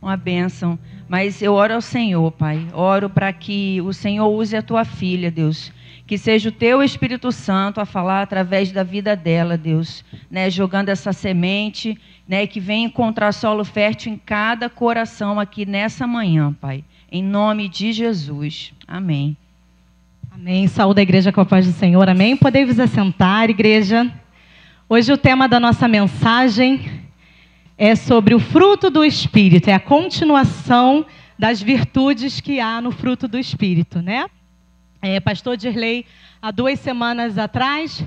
uma bênção. Mas eu oro ao Senhor, Pai. Oro para que o Senhor use a tua filha, Deus. Que seja o teu Espírito Santo a falar através da vida dela, Deus. Né? Jogando essa semente, né? Que venha encontrar solo fértil em cada coração aqui nessa manhã, Pai. Em nome de Jesus. Amém. Amém. Saúde a igreja com a paz do Senhor. Amém. Podem vos assentar, igreja. Hoje o tema da nossa mensagem é sobre o fruto do Espírito. É a continuação das virtudes que há no fruto do Espírito, né? Pastor Dirley, há 2 semanas atrás,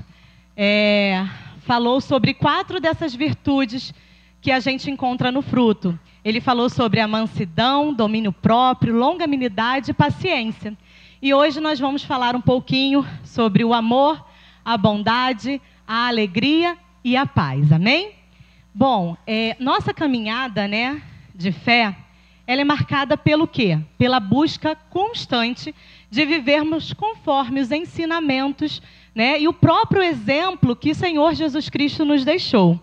falou sobre 4 dessas virtudes que a gente encontra no fruto. Ele falou sobre a mansidão, domínio próprio, longanimidade e paciência. E hoje nós vamos falar um pouquinho sobre o amor, a bondade, a alegria e a paz. Amém? Bom, nossa caminhada, né, de fé, ela é marcada pelo quê? Pela busca constante de vivermos conforme os ensinamentos, né, e o próprio exemplo que o Senhor Jesus Cristo nos deixou.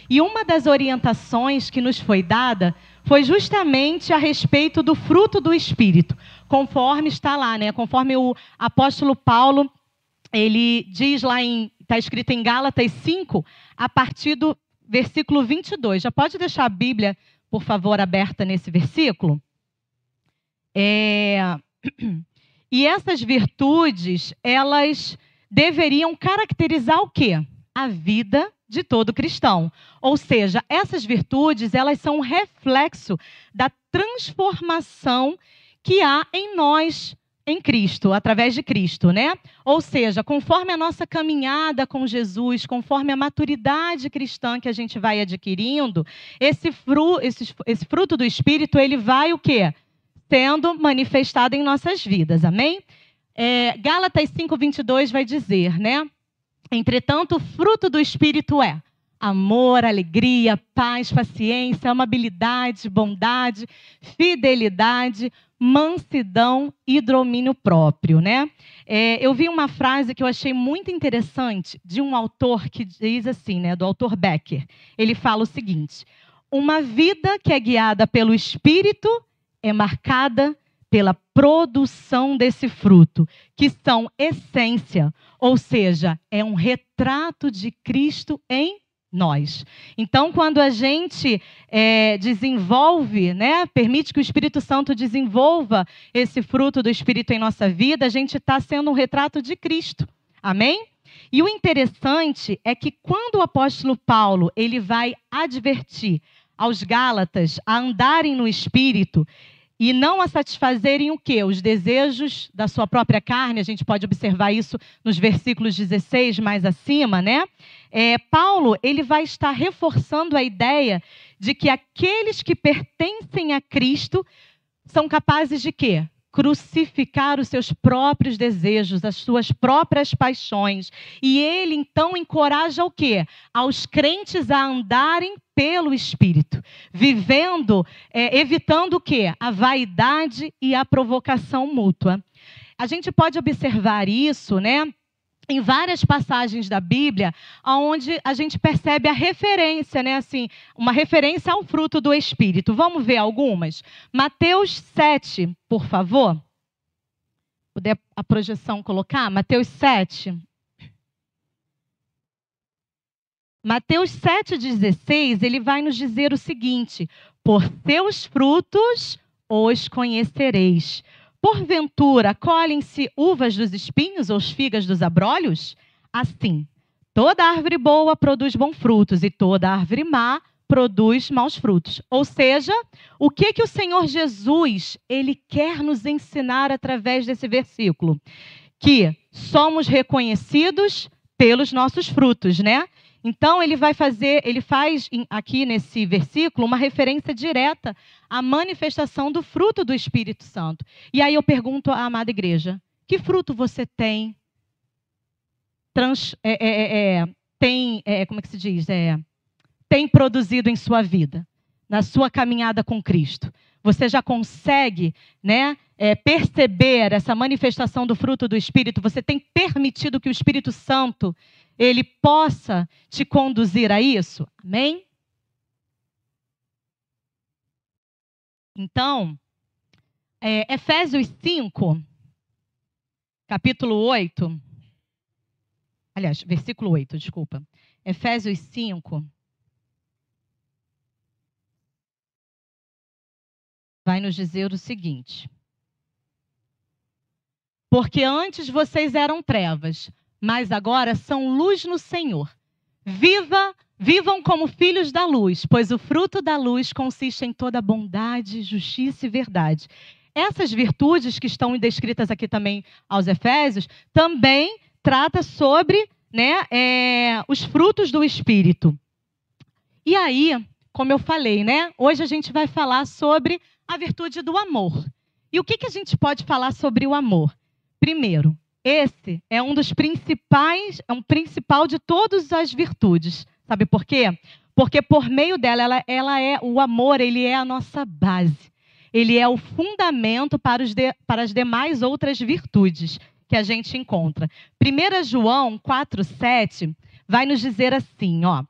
E uma das orientações que nos foi dada foi justamente a respeito do fruto do Espírito, conforme está lá, né? Conforme o apóstolo Paulo, ele diz lá, está escrito em Gálatas 5, a partir do versículo 22. Já pode deixar a Bíblia, por favor, aberta nesse versículo? E essas virtudes, elas deveriam caracterizar o quê? A vida de todo cristão. Ou seja, essas virtudes, elas são um reflexo da transformação que há em nós, em Cristo, através de Cristo, né? Ou seja, conforme a nossa caminhada com Jesus, conforme a maturidade cristã que a gente vai adquirindo, esse fruto do Espírito, ele vai o quê? Sendo manifestado em nossas vidas, amém? Gálatas 5:22 vai dizer, né? Entretanto, o fruto do Espírito é amor, alegria, paz, paciência, amabilidade, bondade, fidelidade, mansidão e domínio próprio, né? Eu vi uma frase que eu achei muito interessante de um autor que diz assim, né? Do autor Becker. Ele fala o seguinte: uma vida que é guiada pelo Espírito é marcada pela produção desse fruto, que são essência, ou seja, é um retrato de Cristo em nós. Então, quando a gente desenvolve, né, permite que o Espírito Santo desenvolva esse fruto do Espírito em nossa vida, a gente está sendo um retrato de Cristo. Amém? E o interessante é que quando o apóstolo Paulo ele vai advertir aos Gálatas a andarem no Espírito e não a satisfazerem o quê? Os desejos da sua própria carne. A gente pode observar isso nos versículos 16 mais acima, né? Paulo, ele vai estar reforçando a ideia de que aqueles que pertencem a Cristo são capazes de quê? Crucificar os seus próprios desejos, as suas próprias paixões. E ele, então, encoraja o quê? Aos crentes a andarem pelo Espírito, vivendo, evitando o quê? A vaidade e a provocação mútua. A gente pode observar isso, né? Em várias passagens da Bíblia, onde a gente percebe a referência, né? Assim, uma referência ao fruto do Espírito. Vamos ver algumas? Mateus 7, por favor. Puder a projeção colocar? Mateus 7. Mateus 7,16, ele vai nos dizer o seguinte: por seus frutos os conhecereis. Porventura, colhem-se uvas dos espinhos ou figas dos abrolhos? Assim, toda árvore boa produz bons frutos e toda árvore má produz maus frutos. Ou seja, o que o Senhor Jesus ele quer nos ensinar através desse versículo? Que somos reconhecidos pelos nossos frutos, né? Então, ele faz aqui nesse versículo uma referência direta à manifestação do fruto do Espírito Santo. E aí eu pergunto à amada igreja: que fruto você tem? Como é que se diz? Tem produzido em sua vida, na sua caminhada com Cristo? Você já consegue, né, perceber essa manifestação do fruto do Espírito? Você tem permitido que o Espírito Santo ele possa te conduzir a isso? Amém? Então, Efésios 5, capítulo 8. Aliás, versículo 8, desculpa. Efésios 5. Vai nos dizer o seguinte: porque antes vocês eram trevas, mas agora são luz no Senhor. Vivam como filhos da luz, pois o fruto da luz consiste em toda bondade, justiça e verdade. Essas virtudes que estão descritas aqui também aos Efésios, também trata sobre, né, os frutos do Espírito. E aí, como eu falei, né, hoje a gente vai falar sobre a virtude do amor. E o que a gente pode falar sobre o amor? Primeiro, esse é um dos principais, um principal de todas as virtudes. Sabe por quê? Porque por meio dela, o amor, ele é a nossa base. Ele é o fundamento para as demais outras virtudes que a gente encontra. 1 João 4,7 vai nos dizer assim, ó: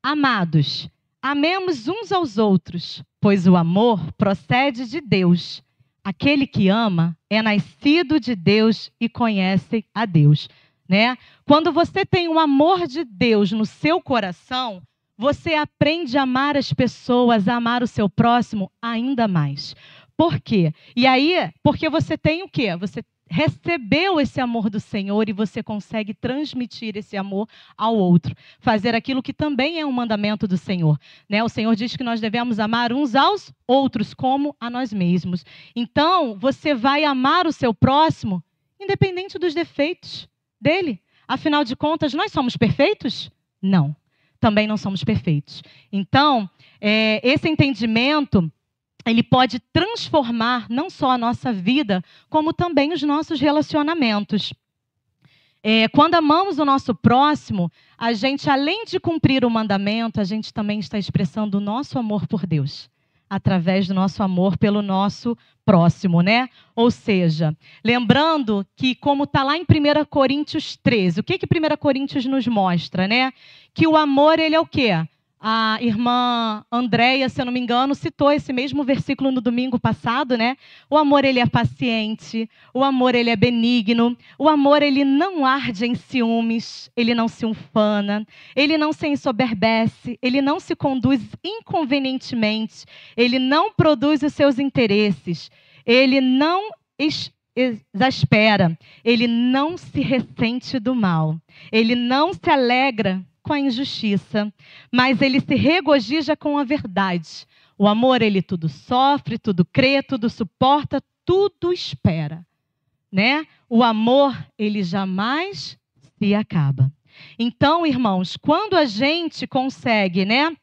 amados, amemos uns aos outros, pois o amor procede de Deus. Aquele que ama é nascido de Deus e conhece a Deus, né? Quando você tem o amor de Deus no seu coração, você aprende a amar as pessoas, a amar o seu próximo ainda mais. Por quê? E aí, porque você tem o quê? Você recebeu esse amor do Senhor e você consegue transmitir esse amor ao outro. Fazer aquilo que também é um mandamento do Senhor, né? O Senhor diz que nós devemos amar uns aos outros como a nós mesmos. Então, você vai amar o seu próximo independente dos defeitos dele. Afinal de contas, nós somos perfeitos? Não. Também não somos perfeitos. Então, esse entendimento, ele pode transformar não só a nossa vida, como também os nossos relacionamentos. Quando amamos o nosso próximo, a gente, além de cumprir o mandamento, a gente também está expressando o nosso amor por Deus, através do nosso amor pelo nosso próximo, né? Ou seja, lembrando que, como está lá em 1 Coríntios 13, o que 1 Coríntios nos mostra, né? Que o amor, ele é o quê? A irmã Andréia, se eu não me engano, citou esse mesmo versículo no domingo passado, né? O amor, ele é paciente, o amor, ele é benigno, o amor, ele não arde em ciúmes, ele não se ufana, ele não se ensoberbece, ele não se conduz inconvenientemente, ele não produz os seus interesses, ele não exaspera, ele não se ressente do mal, ele não se alegra com a injustiça, mas ele se regozija com a verdade. O amor, ele tudo sofre, tudo crê, tudo suporta, tudo espera, né? O amor, ele jamais se acaba. Então, irmãos, quando a gente consegue, né,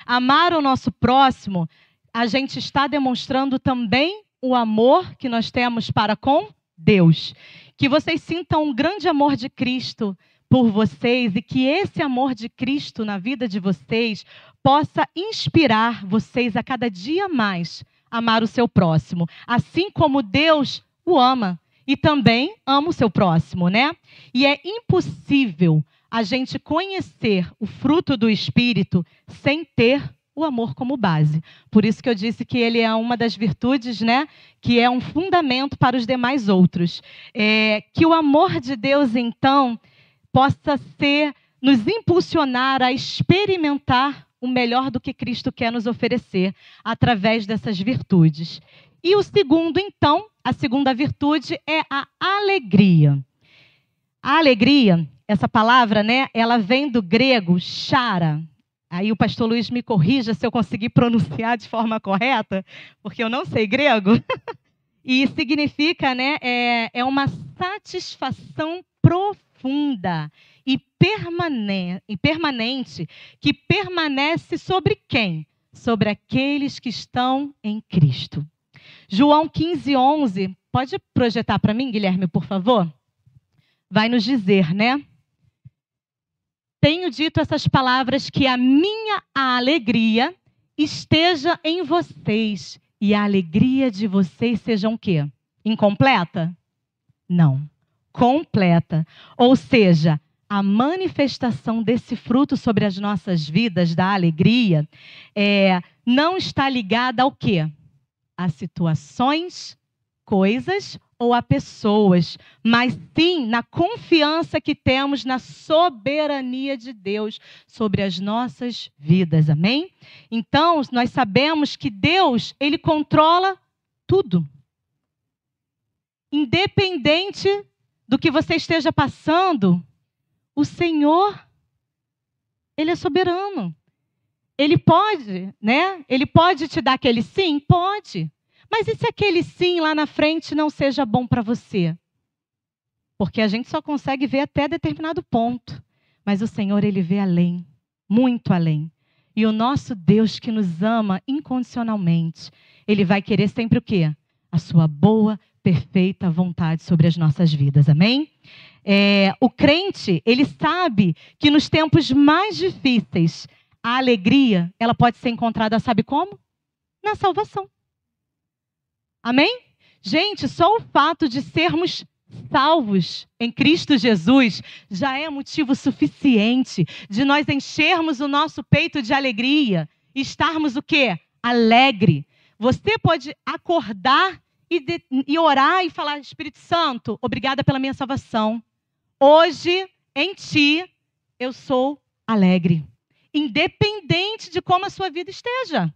amar o nosso próximo, a gente está demonstrando também o amor que nós temos para com Deus. Que vocês sintam um grande amor de Cristo por vocês e que esse amor de Cristo na vida de vocês possa inspirar vocês a cada dia mais a amar o seu próximo, assim como Deus o ama e também ama o seu próximo, né? E é impossível a gente conhecer o fruto do Espírito sem ter o amor como base. Por isso que eu disse que ele é uma das virtudes, né, que é um fundamento para os demais outros. Que o amor de Deus, então, possa nos impulsionar a experimentar o melhor do que Cristo quer nos oferecer através dessas virtudes. E o segundo, então, a segunda virtude é a alegria. A alegria, essa palavra, né, ela vem do grego chara. Aí o pastor Luiz me corrija se eu conseguir pronunciar de forma correta, porque eu não sei grego. E significa, né, é uma satisfação profunda e permanente, que permanece sobre quem? Sobre aqueles que estão em Cristo. João 15:11, pode projetar para mim, Guilherme, por favor? Vai nos dizer, né? Tenho dito essas palavras, que a minha alegria esteja em vocês e a alegria de vocês seja o quê? Incompleta? Não. Completa. Ou seja, a manifestação desse fruto sobre as nossas vidas, da alegria, não está ligada ao quê? A situações, coisas ou a pessoas, mas sim na confiança que temos na soberania de Deus sobre as nossas vidas, amém? Então, nós sabemos que Deus, Ele controla tudo. Independente do que você esteja passando, o Senhor, Ele é soberano. Ele pode, né? Ele pode te dar aquele sim? Pode. Mas e se aquele sim lá na frente não seja bom para você? Porque a gente só consegue ver até determinado ponto. Mas o Senhor, Ele vê além, muito além. E o nosso Deus que nos ama incondicionalmente, Ele vai querer sempre o quê? A sua boa, perfeita vontade sobre as nossas vidas, amém? O crente, ele sabe que nos tempos mais difíceis, a alegria, ela pode ser encontrada, sabe como? Na salvação. Amém? Gente, só o fato de sermos salvos em Cristo Jesus já é motivo suficiente de nós enchermos o nosso peito de alegria e estarmos o quê? Alegre. Você pode acordar e orar e falar: Espírito Santo, obrigada pela minha salvação. Hoje, em Ti, eu sou alegre. Independente de como a sua vida esteja,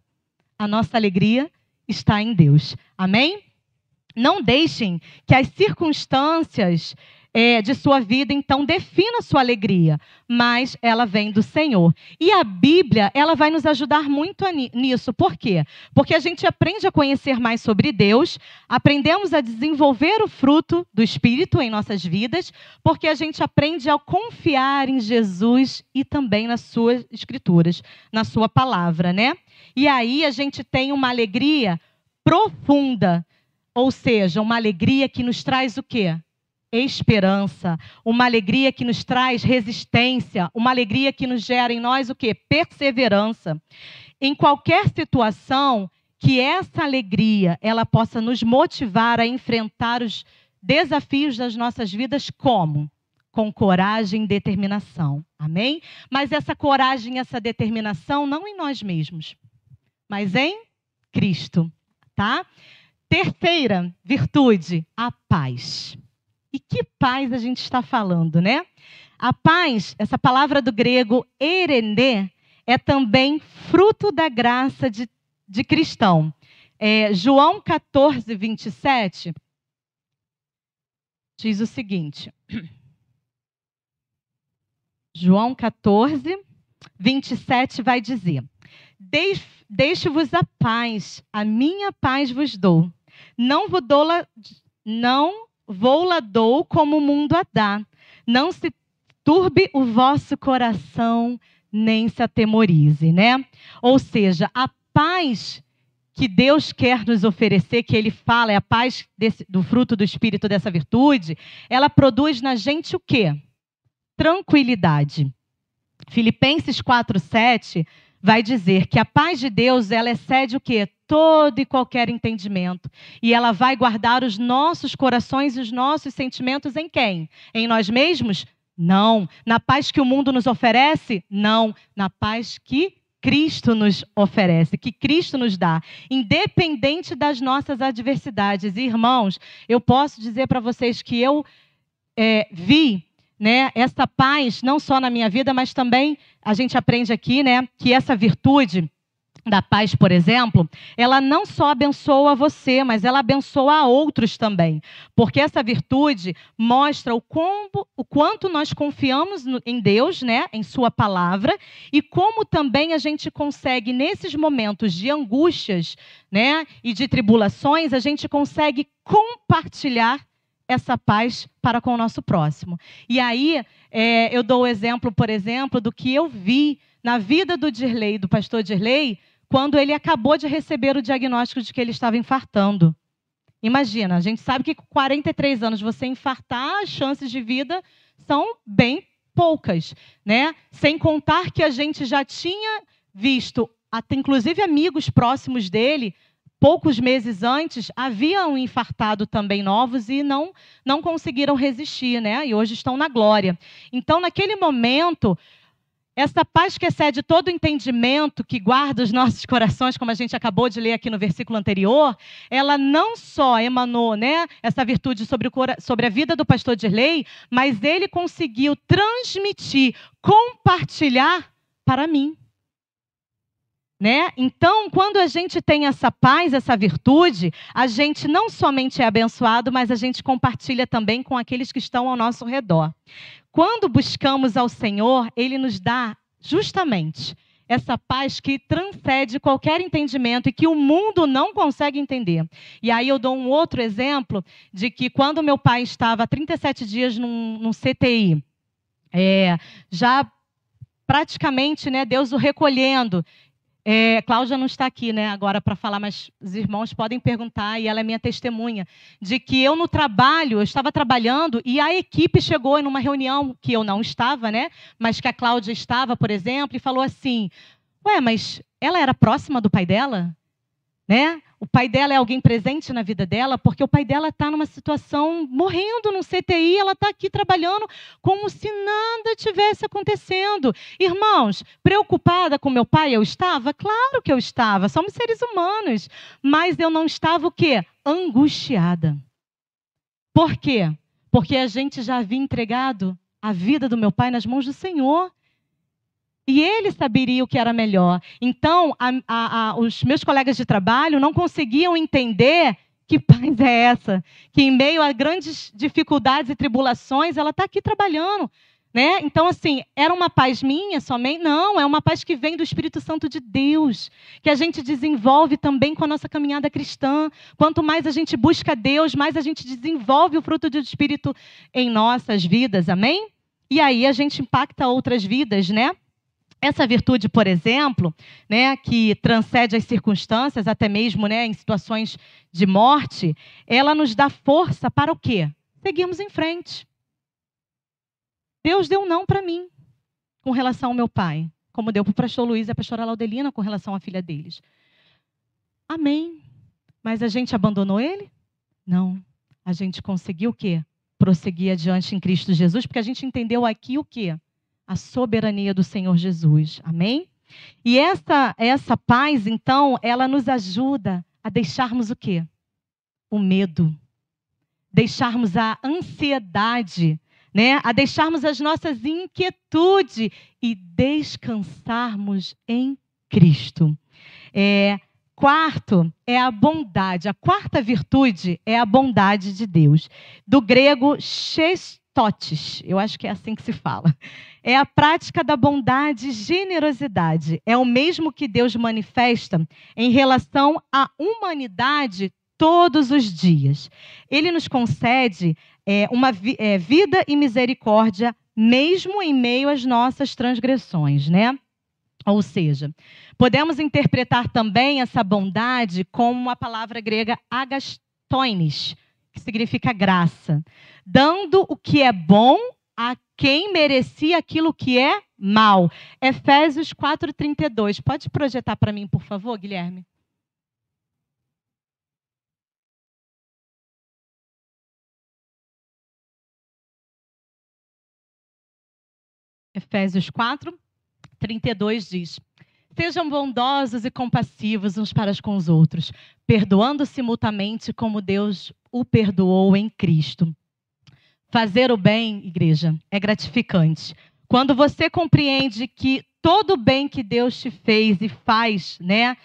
a nossa alegria está em Deus. Amém? Não deixem que as circunstâncias de sua vida, então, defina a sua alegria, mas ela vem do Senhor. E a Bíblia, ela vai nos ajudar muito nisso. Por quê? Porque a gente aprende a conhecer mais sobre Deus, aprendemos a desenvolver o fruto do Espírito em nossas vidas, porque a gente aprende a confiar em Jesus e também nas suas escrituras, na sua palavra, né? E aí a gente tem uma alegria profunda, ou seja, uma alegria que nos traz o quê? Esperança, uma alegria que nos traz resistência, uma alegria que nos gera em nós o quê? Perseverança. Em qualquer situação, que essa alegria ela possa nos motivar a enfrentar os desafios das nossas vidas como? Com coragem e determinação. Amém? Mas essa coragem, essa determinação não em nós mesmos, mas em Cristo, tá? Terceira virtude, a paz. E que paz a gente está falando, né? A paz, essa palavra do grego eirene, é também fruto da graça de cristão. João 14, 27, diz o seguinte. João 14, 27 vai dizer: Deixo-vos a paz, a minha paz vos dou. Não vou-la dou como o mundo a dá. Não se turbe o vosso coração, nem se atemorize, né? Ou seja, a paz que Deus quer nos oferecer, que Ele fala, é a paz do fruto do Espírito, dessa virtude, ela produz na gente o quê? Tranquilidade. Filipenses 4:7 vai dizer que a paz de Deus, ela excede o quê? Todo e qualquer entendimento. E ela vai guardar os nossos corações e os nossos sentimentos em quem? Em nós mesmos? Não. Na paz que o mundo nos oferece? Não. Na paz que Cristo nos oferece, que Cristo nos dá, independente das nossas adversidades. E, irmãos, eu posso dizer para vocês que eu vi, né, essa paz, não só na minha vida, mas também a gente aprende aqui, né, que essa virtude da paz, por exemplo, ela não só abençoa você, mas ela abençoa a outros também. Porque essa virtude mostra o quanto nós confiamos em Deus, né, em sua palavra, e como também a gente consegue, nesses momentos de angústias, né, e de tribulações, a gente consegue compartilhar essa paz para com o nosso próximo. E aí, eu dou o exemplo, por exemplo, do que eu vi na vida do Dirley, do pastor Dirley, quando ele acabou de receber o diagnóstico de que ele estava infartando. Imagina, a gente sabe que com 43 anos você infartar, as chances de vida são bem poucas, né? Sem contar que a gente já tinha visto, até inclusive amigos próximos dele, poucos meses antes, haviam infartado também novos e não conseguiram resistir, né? E hoje estão na glória. Então, naquele momento, essa paz que excede todo entendimento, que guarda os nossos corações, como a gente acabou de ler aqui no versículo anterior, ela não só emanou, né, essa virtude sobre a vida do pastor Dirley, mas ele conseguiu transmitir, compartilhar para mim. Né? Então, quando a gente tem essa paz, essa virtude, a gente não somente é abençoado, mas a gente compartilha também com aqueles que estão ao nosso redor. Quando buscamos ao Senhor, Ele nos dá justamente essa paz que transcende qualquer entendimento e que o mundo não consegue entender. E aí eu dou um outro exemplo de que quando meu pai estava há 37 dias num CTI, já praticamente, né, Deus o recolhendo. Cláudia não está aqui, né, agora para falar, mas os irmãos podem perguntar, e ela é minha testemunha, de que eu no trabalho, eu estava trabalhando e a equipe chegou em uma reunião que eu não estava, né, mas que a Cláudia estava, por exemplo, e falou assim, mas ela era próxima do pai dela? Né? O pai dela é alguém presente na vida dela, porque o pai dela está numa situação, morrendo num CTI, ela está aqui trabalhando como se nada tivesse acontecendo. Irmãos, preocupada com meu pai eu estava? Claro que eu estava, somos seres humanos. Mas eu não estava o quê? Angustiada. Por quê? Porque a gente já havia entregado a vida do meu pai nas mãos do Senhor. E ele saberia o que era melhor. Então, os meus colegas de trabalho não conseguiam entender que paz é essa. Que em meio a grandes dificuldades e tribulações, ela está aqui trabalhando. Né? Então, assim, era uma paz minha somente? Não, é uma paz que vem do Espírito Santo de Deus. Que a gente desenvolve também com a nossa caminhada cristã. Quanto mais a gente busca Deus, mais a gente desenvolve o fruto do Espírito em nossas vidas. Amém? E aí a gente impacta outras vidas, né? Essa virtude, por exemplo, né, que transcende as circunstâncias, até mesmo, né, em situações de morte, ela nos dá força para o quê? Seguirmos em frente. Deus deu um não para mim com relação ao meu pai, como deu para o pastor Luiz e a pastora Laudelina com relação à filha deles. Amém. Mas a gente abandonou ele? Não. A gente conseguiu o quê? Prosseguir adiante em Cristo Jesus, porque a gente entendeu aqui o quê? A soberania do Senhor Jesus. Amém? E essa paz, então, ela nos ajuda a deixarmos o quê? O medo. Deixarmos a ansiedade, né? A deixarmos as nossas inquietudes e descansarmos em Cristo. Quarto é a bondade. A quarta virtude é a bondade de Deus. Do grego, chestotes. Eu acho que é assim que se fala. É a prática da bondade e generosidade. É o mesmo que Deus manifesta em relação à humanidade todos os dias. Ele nos concede uma vida e misericórdia, mesmo em meio às nossas transgressões, né? Ou seja, podemos interpretar também essa bondade como a palavra grega agastoines, que significa graça, dando o que é bom a quem merecia aquilo que é mal. Efésios 4:32. Pode projetar para mim, por favor, Guilherme? Efésios 4:32 diz: sejam bondosos e compassivos uns para com os outros, perdoando-se mutuamente como Deus o perdoou em Cristo. Fazer o bem, igreja, é gratificante. Quando você compreende que todo o bem que Deus te fez e faz, né,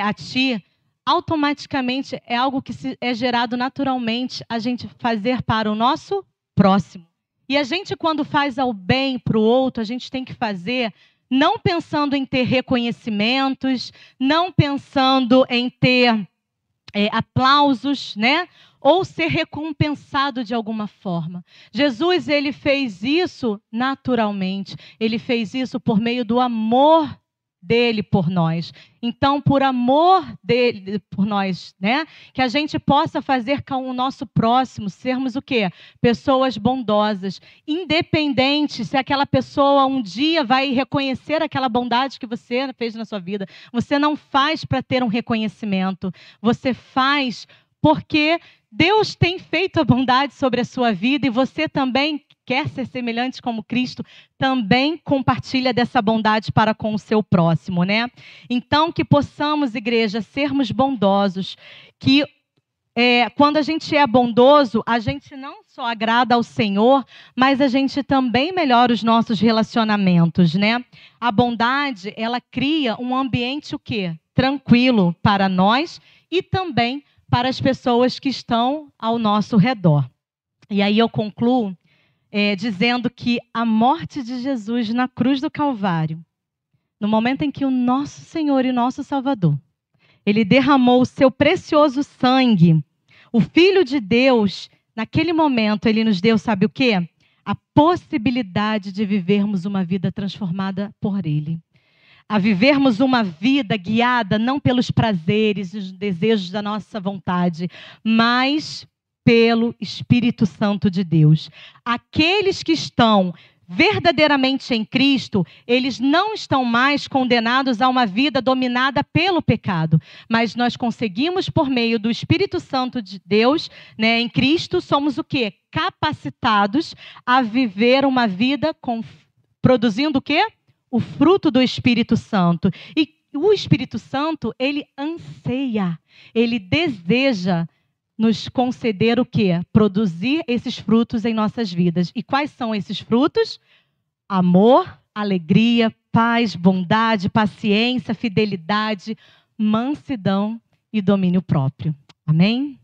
a ti, automaticamente é algo que é gerado naturalmente a gente fazer para o nosso próximo. E a gente, quando faz o bem para o outro, a gente tem que fazer não pensando em ter reconhecimentos, não pensando em ter aplausos, né? Ou ser recompensado de alguma forma. Jesus, ele fez isso naturalmente. Ele fez isso por meio do amor dele por nós. Então, por amor dele por nós, né? Que a gente possa fazer com o nosso próximo, sermos o quê? Pessoas bondosas, independente se aquela pessoa um dia vai reconhecer aquela bondade que você fez na sua vida. Você não faz para ter um reconhecimento, você faz porque Deus tem feito a bondade sobre a sua vida e você também quer ser semelhante como Cristo, também compartilha dessa bondade para com o seu próximo, né? Então, que possamos, igreja, sermos bondosos, que quando a gente é bondoso, a gente não só agrada ao Senhor, mas a gente também melhora os nossos relacionamentos, né? A bondade, ela cria um ambiente o quê? Tranquilo para nós e também para as pessoas que estão ao nosso redor. E aí eu concluo dizendo que a morte de Jesus na cruz do Calvário, no momento em que o nosso Senhor e nosso Salvador, ele derramou o seu precioso sangue, o Filho de Deus, naquele momento, ele nos deu, sabe o quê? A possibilidade de vivermos uma vida transformada por ele. A vivermos uma vida guiada não pelos prazeres e os desejos da nossa vontade, mas pelo Espírito Santo de Deus. Aqueles que estão verdadeiramente em Cristo, eles não estão mais condenados a uma vida dominada pelo pecado, mas nós conseguimos, por meio do Espírito Santo de Deus, né, em Cristo, somos o quê? Capacitados a viver uma vida produzindo o quê? O fruto do Espírito Santo. E o Espírito Santo, ele anseia, ele deseja nos conceder o quê? Produzir esses frutos em nossas vidas. E quais são esses frutos? Amor, alegria, paz, bondade, paciência, fidelidade, mansidão e domínio próprio. Amém?